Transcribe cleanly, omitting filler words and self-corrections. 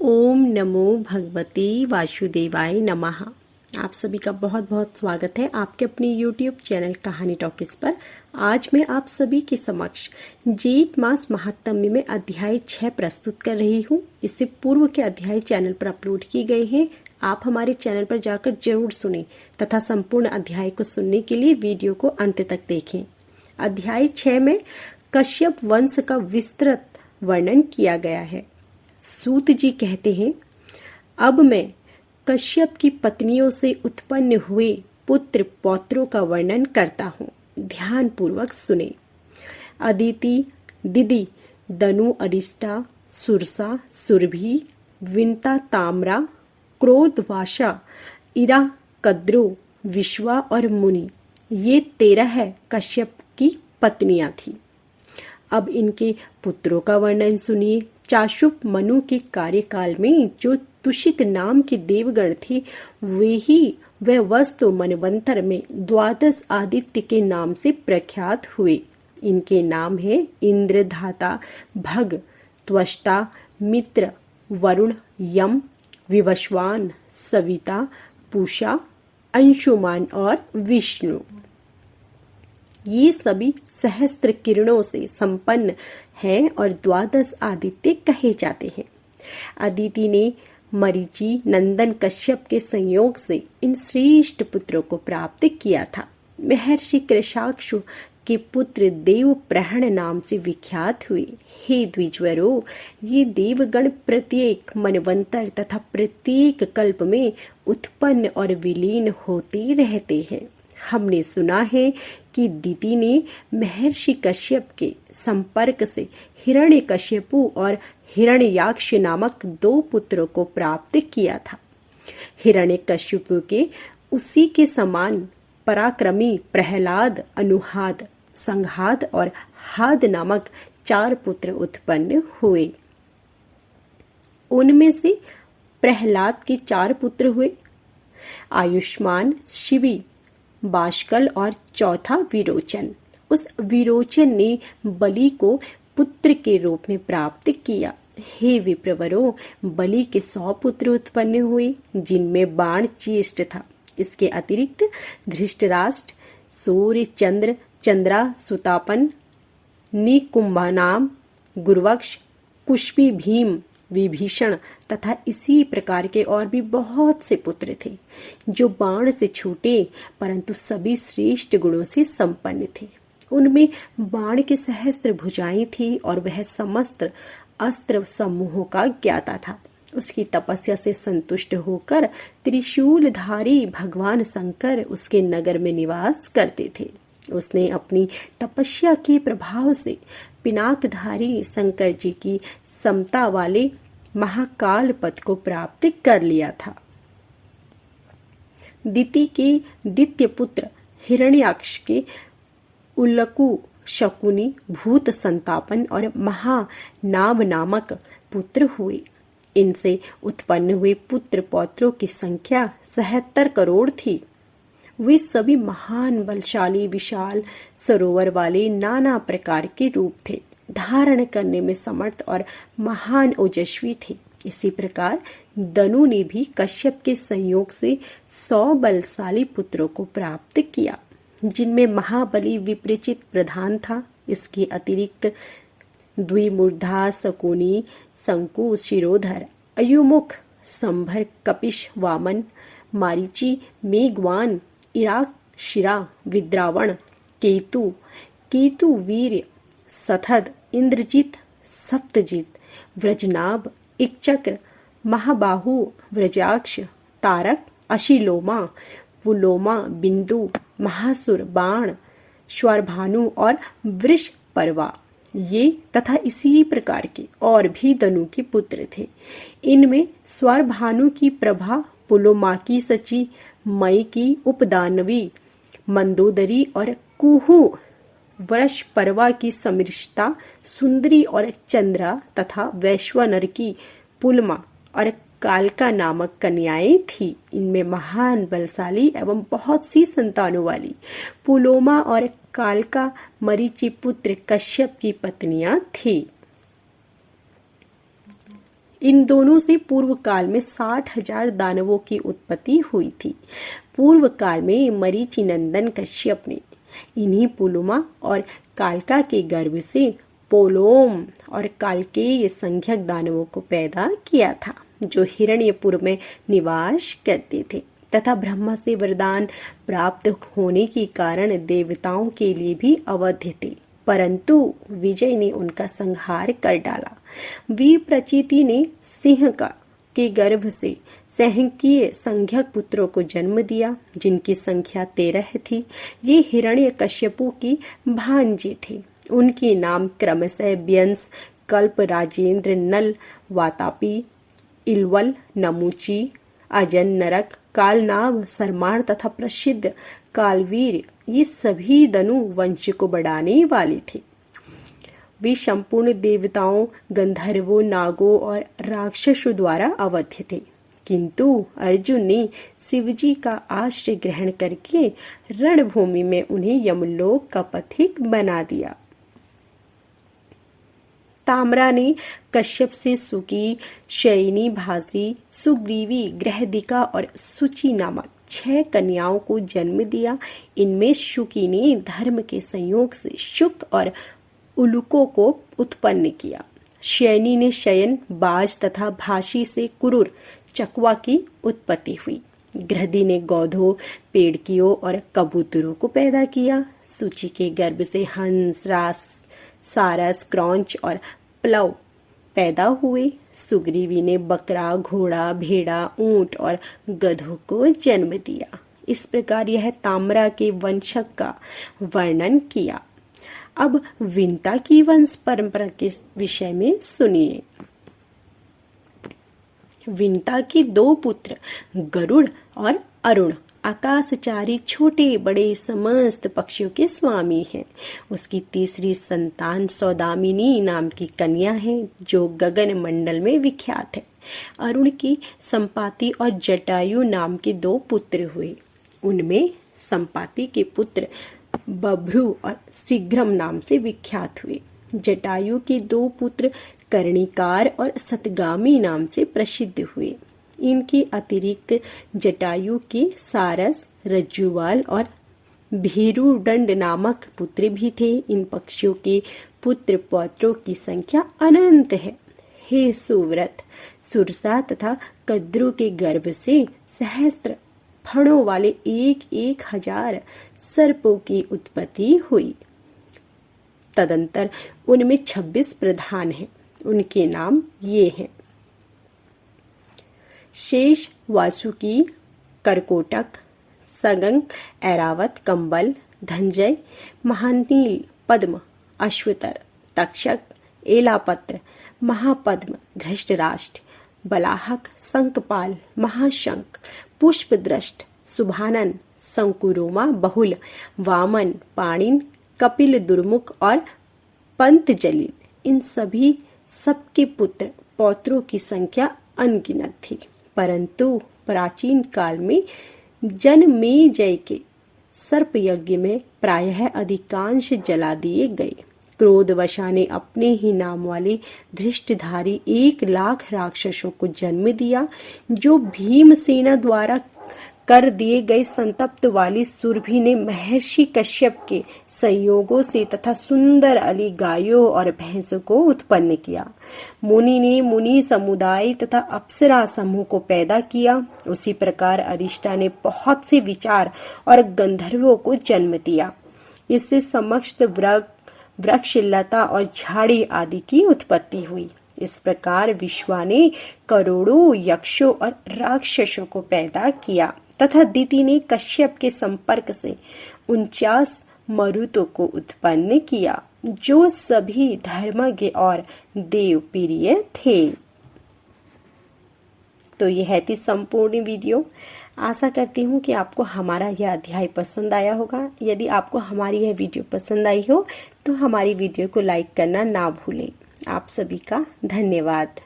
ओम नमो भगवते वासुदेवाय नमः। आप सभी का बहुत बहुत स्वागत है आपके अपने YouTube चैनल कहानी टॉकीज पर। आज मैं आप सभी के समक्ष जेठ मास महात्म्य में अध्याय 6 प्रस्तुत कर रही हूँ। इससे पूर्व के अध्याय चैनल पर अपलोड किए गए हैं। आप हमारे चैनल पर जाकर जरूर सुनें तथा संपूर्ण अध्याय को सुनने के लिए वीडियो को अंत तक देखें। अध्याय 6 में कश्यप वंश का विस्तृत वर्णन किया गया है। सूत जी कहते हैं, अब मैं कश्यप की पत्नियों से उत्पन्न हुए पुत्र पौत्रों का वर्णन करता हूँ। ध्यान पूर्वक सुने। अदिति, दिदि, दनु, अरिष्टा, सुरसा, सुरभि, विंता, ताम्रा, क्रोधवाशा, इरा, कद्रो, विश्वा और मुनि, ये 13 कश्यप की पत्नियां थी। अब इनके पुत्रों का वर्णन सुनिए। चाशुप मनु के कार्यकाल में जो तुषित नाम के देवगण थे वह वस्तु मनवंतर में 12 आदित्य के नाम से प्रख्यात हुए। इनके नाम है इंद्र, धाता, भग, त्वष्टा, मित्र, वरुण, यम, विवस्वान, सविता, पूषा, अंशुमान और विष्णु। ये सभी सहस्त्र किरणों से संपन्न हैं और 12 आदित्य कहे जाते हैं। अदिति ने मरीचि नंदन कश्यप के संयोग से इन श्रेष्ठ पुत्रों को प्राप्त किया था। महर्षि कृशाक्षु के पुत्र देव प्रहण नाम से विख्यात हुए। हे द्विजवरों, ये देवगण प्रत्येक मनवंतर तथा प्रत्येक कल्प में उत्पन्न और विलीन होते रहते हैं। हमने सुना है कि दिति ने महर्षि कश्यप के संपर्क से हिरण्यकश्यपु और हिरण्याक्ष नामक 2 पुत्रों को प्राप्त किया था। हिरण्यकश्यपु के उसी के समान पराक्रमी प्रहलाद, अनुहाद, संघाद और हाद नामक 4 पुत्र उत्पन्न हुए। उनमें से प्रहलाद के 4 पुत्र हुए, आयुष्मान, शिवी, बाष्कल और चौथा विरोचन। उस विरोचन ने बलि को पुत्र के रूप में प्राप्त किया। हे विप्रवरों, बलि के 100 पुत्र उत्पन्न हुए, जिनमें बाण चेष्ट था। इसके अतिरिक्त धृष्टराष्ट्र, सूर्य, चंद्र, चंद्रा, सुतापन, निकुंभनाम, गुरुवक्ष, कुष्मी, भीम, विभीषण तथा इसी प्रकार के और भी बहुत से पुत्र थे, जो बाण से छूटे परंतु सभी श्रेष्ठ गुणों से संपन्न थे। उनमें बाण के सहस्त्र भुजाएं थी और वह समस्त अस्त्र समूहों का ज्ञाता था। उसकी तपस्या से संतुष्ट होकर त्रिशूलधारी भगवान शंकर उसके नगर में निवास करते थे। उसने अपनी तपस्या के प्रभाव से पिनाकधारी शंकर जी की समता वाले महाकाल पद को प्राप्त कर लिया था। दिति के द्वितीय पुत्र हिरण्याक्ष के उल्लकु, शकुनी, भूत संतापन और महानाम नामक पुत्र हुए। इनसे उत्पन्न हुए पुत्र पौत्रों की संख्या 77 करोड़ थी। वे सभी महान, बलशाली, विशाल सरोवर वाले नाना प्रकार के रूप थे, धारण करने में समर्थ और महान ओजस्वी थे। इसी प्रकार दनु ने भी कश्यप के संयोग से 100 बलशाली पुत्रों को प्राप्त किया, जिनमें महाबली विप्रचित प्रधान था। इसके अतिरिक्त द्विमूर्धा, शकुनी, शंकु, शिरोधर, अयुमुख, संभर, कपिश, वामन, मारीची, मेघवान, इराक, शिरा, विद्रावण, केतु, केतुवीर्य, सथद, इंद्रजित, सप्तजित, व्रजनाभ, इक्चक्र, महाबाहु, व्रजाक्ष, तारक, अशिलोमा, पुलोमा, बिंदु, महासुर, बाण, श्वरभानु और वृषपर्वा, ये तथा इसी प्रकार के और भी दनु के पुत्र थे। इनमें स्वरभानु की प्रभा पुलोमा की सची, मई की उपदानवी, मंदोदरी और कुहू वृषपर्वा की समृष्टा, सुंदरी और चंद्रा तथा वैश्वानर की पुलमा और कालका नामक कन्याएं थी। इनमें महान, बलशाली एवं बहुत सी संतानों वाली पुलोमा और कालका मरीचि पुत्र कश्यप की पत्नियां थी। इन दोनों से पूर्व काल में 60,000 दानवों की उत्पत्ति हुई थी। पूर्व काल में मरीचि नंदन कश्यप ने इन्हीं पुलुमा और कालका के गर्भ से पोलोम और कालकेय संख्यक दानवों को पैदा किया था, जो हिरण्यपुर में निवास करते थे तथा ब्रह्मा से वरदान प्राप्त होने के कारण देवताओं के लिए भी अवध्य थे, परंतु विजय ने उनका संहार कर डाला। विप्रचिति ने सिंह के गर्भ से सहंकीय संख्यक पुत्रों को जन्म दिया, जिनकी संख्या 13 थी। ये हिरण्यकश्यपु की भांजे थे। उनके नाम क्रमशः व्यंस, कल्प, राजेंद्र, नल, वातापी, इलवल, नमुची, अजन, नरक, कालनाव, सरमाण तथा प्रसिद्ध कालवीर, ये सभी धनु वंश को बढ़ाने वाले थे। वे संपूर्ण देवताओं, गंधर्वों, नागों और राक्षसों द्वारा अवध्य थे, किंतु अर्जुन ने शिवजी का आश्रय ग्रहण करके रणभूमि में उन्हें यमलोक का पथिक बना दिया। ताम्रा ने कश्यप से सुकी, शयनी, भासी, सुग्रीवी, गृहदिका और सुचि नामक 6 कन्याओं को जन्म दिया। इनमें शुकी ने धर्म के संयोग से शुक और उलुकों को उत्पन्न किया। शयनी ने शयन, बाज तथा भासी से कुरुर, चकवा की उत्पत्ति हुई। गृहदी ने गौधों, पेड़कियों और कबूतरों को पैदा किया। सुचि के गर्भ से हंस, रास, सारस, क्रौंच और प्लव पैदा हुए। सुग्रीवी ने बकरा, घोड़ा, भेड़ा, ऊंट और गधों को जन्म दिया। इस प्रकार यह ताम्रा के वंशक का वर्णन किया। अब विंता की वंश परंपरा के विषय में सुनिए। विंता के 2 पुत्र गरुड़ और अरुण आकाशचारी छोटे बड़े समस्त पक्षियों के स्वामी हैं। उसकी तीसरी संतान सौदामिनी नाम की कन्या है, जो गगन मंडल में विख्यात है। अरुण की संपाति और जटायु नाम के 2 पुत्र हुए। उनमें संपाति के पुत्र बभ्रु और शीघ्रम नाम से विख्यात हुए। जटायु के 2 पुत्र कर्णिकार और सतगामी नाम से प्रसिद्ध हुए। इनके अतिरिक्त जटायु के सारस, रज्जुवाल और भीरुदंड नामक पुत्र भी थे। इन पक्षियों के पुत्र पौत्रों की संख्या अनंत है। हे सुव्रत, सुरसा तथा कद्रु के गर्भ से सहस्त्र फणों वाले 1,000 सर्पों की उत्पत्ति हुई। तदंतर उनमें 26 प्रधान हैं। उनके नाम ये हैं: शेष, वासुकी, करकोटक, सगंग, ऐरावत, कंबल, धंजय, महानील, पद्म, अश्वतर, तक्षक, एलापत्र, महापद्म, धृष्टराष्ट्र, बलाहक, शंखपाल, महाशंख, पुष्पदृष्ट, शुभानन, शंकुरोमा, बहुल, वामन, पाणिन, कपिल, दुर्मुख और पंतजलिल। इन सभी सबके पुत्र पौत्रों की संख्या अनगिनत थी, परंतु प्राचीन काल में जनमेजय के सर्प यज्ञ में प्रायः अधिकांश जला दिए गए। क्रोधवशा ने अपने ही नाम वाले धृष्टधारी 1,00,000 राक्षसों को जन्म दिया, जो भीमसेना द्वारा कर दिए गए संतप्त वाली सुरभि ने महर्षि कश्यप के संयोगों से तथा सुंदर अली गायों और भैंसों को उत्पन्न किया। मुनि ने मुनि समुदाय तथा अप्सरा समूह को पैदा किया। उसी प्रकार अरिष्टा ने बहुत से विचार और गंधर्वों को जन्म दिया। इससे समस्त वृक्ष, लता और झाड़ी आदि की उत्पत्ति हुई। इस प्रकार विश्वा ने करोड़ों यक्षों और राक्षसों को पैदा किया तथा दिति ने कश्यप के संपर्क से 49 मरुतों को उत्पन्न किया, जो सभी धर्मज्ञ और देवप्रिय थे। तो यह थी संपूर्ण वीडियो। आशा करती हूँ कि आपको हमारा यह अध्याय पसंद आया होगा। यदि आपको हमारी यह वीडियो पसंद आई हो तो हमारी वीडियो को लाइक करना ना भूलें। आप सभी का धन्यवाद।